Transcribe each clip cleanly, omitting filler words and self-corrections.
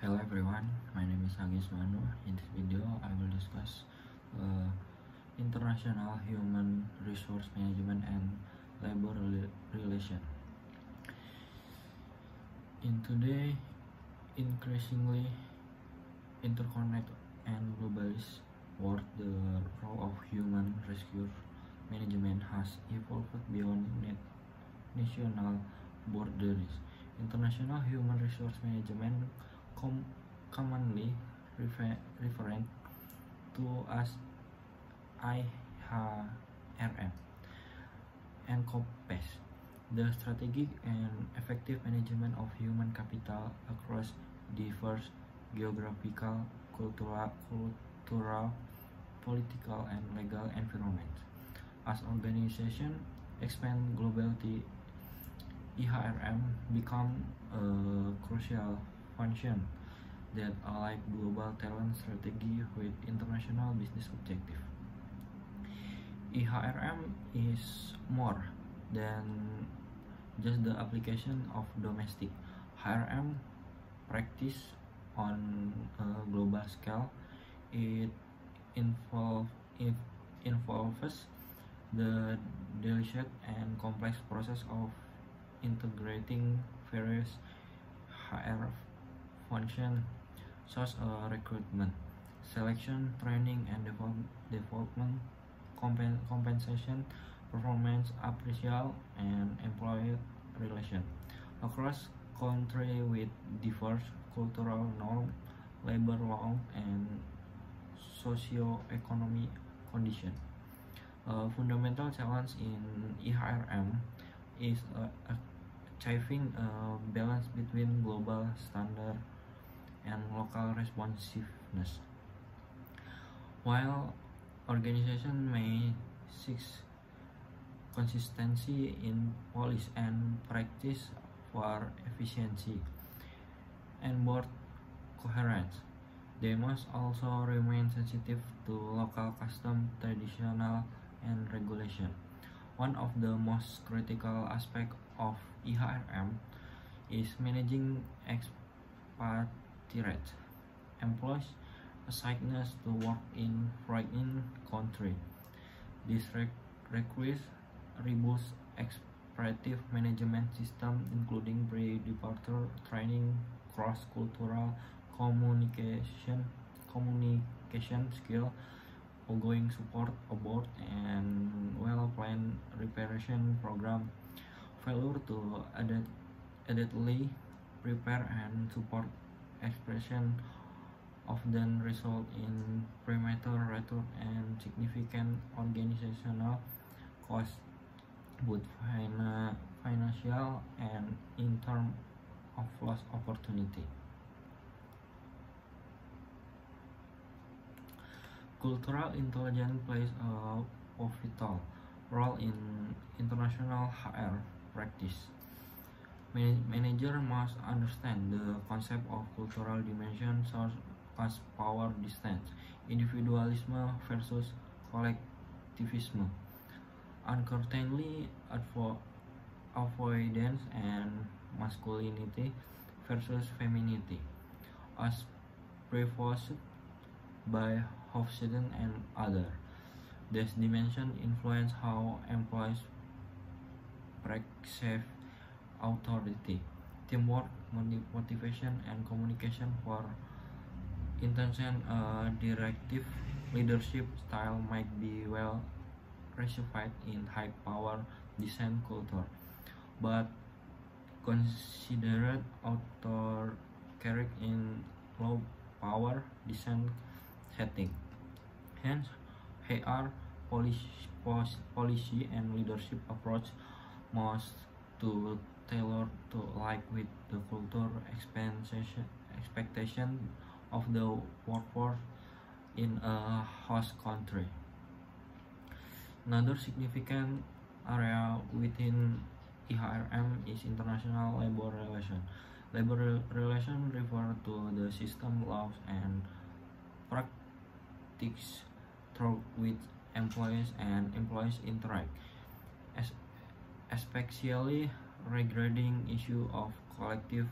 Hello everyone, my name is Agis Manu. In this video, I will discuss international human resource management and labor relation. In today, increasingly interconnected and globalist world, the role of human resource management has evolved beyond national borders. International human resource management commonly referred to as IHRM encompass the strategic and effective management of human capital across diverse geographical, cultural, political, and legal environments. As organizations expand globally, IHRM become a crucial function that align global talent strategy with international business objective. IHRM is more than just the application of domestic HRM practice on a global scale. It involves the delicate and complex process of integrating various HR functions such as recruitment, selection, training, and development, compensation, performance appraisal, and employee relation across country with diverse cultural norms, labor law, and socio-economic conditions. A fundamental challenge in IHRM is achieving a balance between global standard and local responsiveness. While organizations may seek consistency in policy and practice for efficiency and board coherence, they must also remain sensitive to local custom, traditional, and regulation. One of the most critical aspects of IHRM is managing expatriate employees assigned to work in foreign country. This requires robust expatriate management system, including pre-departure training, cross-cultural communication skill, ongoing support aboard, and well-planned repatriation program. Failure to adequately prepare and support expression often result in premature return and significant organizational costs, both financial and in terms of lost opportunity. Cultural intelligence plays a pivotal role in international HR practice. Manager must understand the concept of cultural dimension such as power distance, individualism versus collectivism, uncertainty, avoidance, and masculinity versus femininity, as proposed by Hofstede and others. This dimension influence how employees perceive authority, teamwork, motivation, and communication. For intention, a directive leadership style might be well received in high power design culture, but considered authoritarian in low power design setting. Hence, HR policy and leadership approach must to tailor to align with the culture expectation of the workforce in a host country. Another significant area within IHRM is international labor relation. Labor relation refer to the system, laws, and practices through which employees and employees interact, especially regarding issue of collective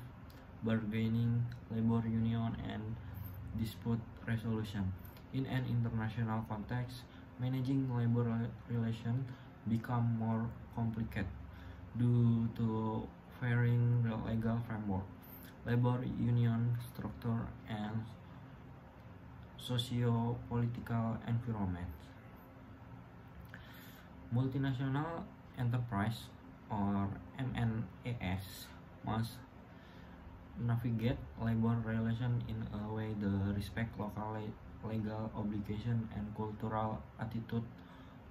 bargaining, labor union, and dispute resolution. In an international context, managing labor relations become more complicated due to varying legal framework, labor union structure, and socio-political environment. Multinational enterprise or MNAs must navigate labor relations in a way that respect local legal obligation and cultural attitude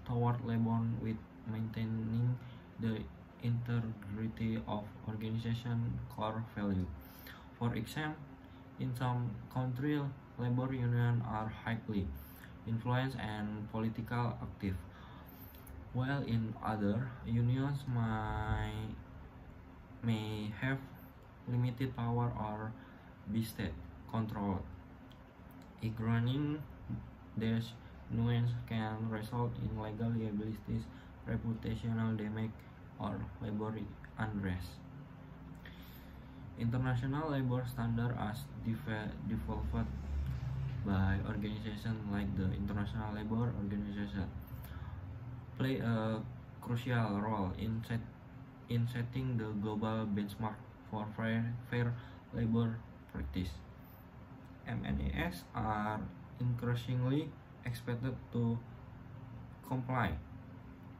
toward labor with maintaining the integrity of organization core value. For example, in some countries, labor unions are highly influenced and political active, while in other, unions may have limited power or be state controlled. Ignoring these nuances can result in legal liabilities, reputational damage, or labor unrest. International labor standards, as developed by organizations like the International Labour Organization, play a crucial role in setting the global benchmark for fair labor practice. MNAs are increasingly expected to comply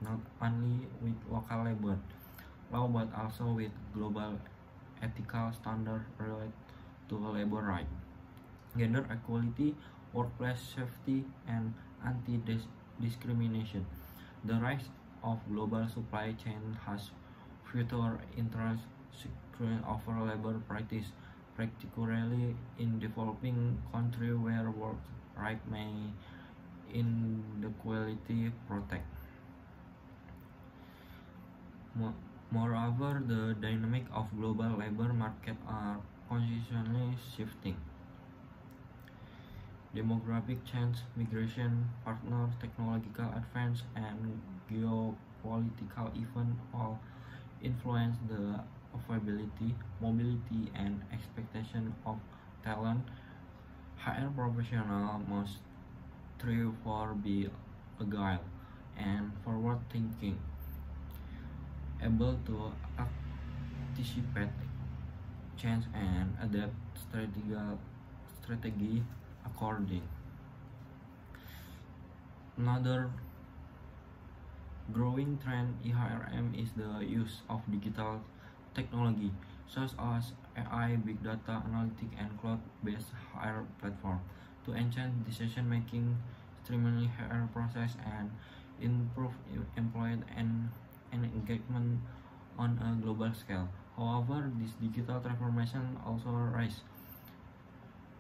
not only with local labor law but also with global ethical standards related to labor rights, gender equality, workplace safety, and anti-discrimination. The rise of global supply chain has future interest over labor practice, particularly in developing countries where work rights may inequality protect. Moreover, the dynamic of global labor market are constantly shifting. Demographic change, migration, partner, technological advance, and geopolitical events all influence the availability, mobility, and expectation of talent. HR professionals must strive for be agile and forward-thinking, able to anticipate change and adapt strategy according. Another growing trend in HRM is the use of digital technology such as AI, big data analytics, and cloud-based HR platform to enhance decision-making, streamline HR process, and improve employee and engagement on a global scale. However, this digital transformation also raises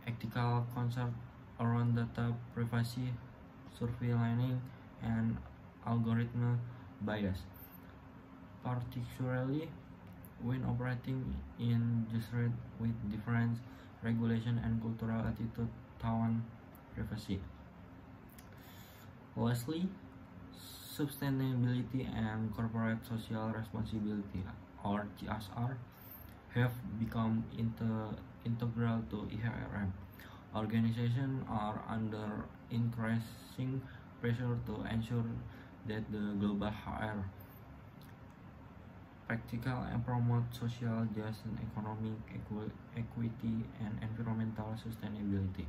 ethical concerns around data privacy, surveillance, and algorithm bias, particularly when operating in district with different regulation and cultural attitude toward privacy. Lastly, sustainability and corporate social responsibility or CSR have become integral to EHRM. Organizations are under increasing pressure to ensure that the global HR practical and promote social justice, economic equity, and environmental sustainability.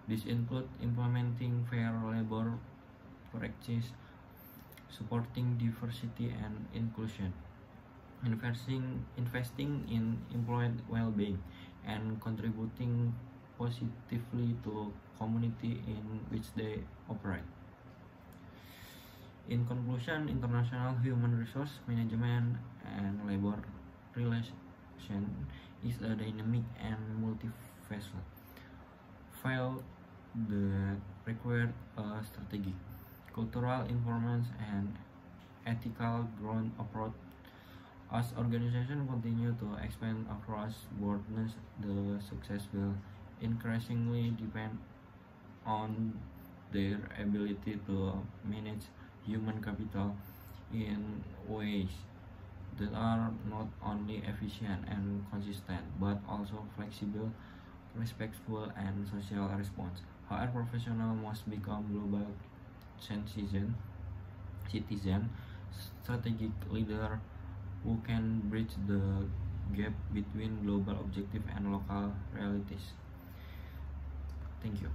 This includes implementing fair labor practice, supporting diversity and inclusion, investing in employee well-being, and contributing positively to community in which they operate. In conclusion, international human resource management and labor relation is a dynamic and multifaceted field that requires a strategic, cultural informants, and ethical ground approach. As organizations continue to expand across borders, the success will increasingly depend on their ability to manage human capital in ways that are not only efficient and consistent, but also flexible, respectful, and social response. However, professionals must become global citizen, strategic leader who can bridge the gap between global objectives and local realities. Thank you.